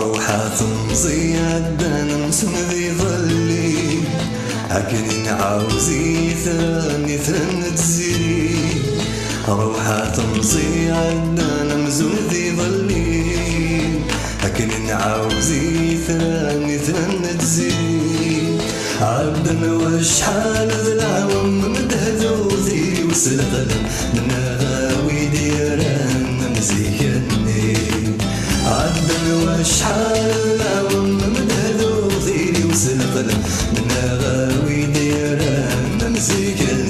روحة تمضي عدنا نسم ذي ظلي هكذا نعاوزي ثاني تزيري روحة تمضي عدنا نمزون ذي ظلي هكذا نعاوزي ثاني تزيري عبدنا وشحال ذا العوام مدهدو ذي وسلقلم من غاوي ديران مزيكني عبدنا وشحال العوام مدهدو ذي وسلقلم من غاوي ديران مزيكني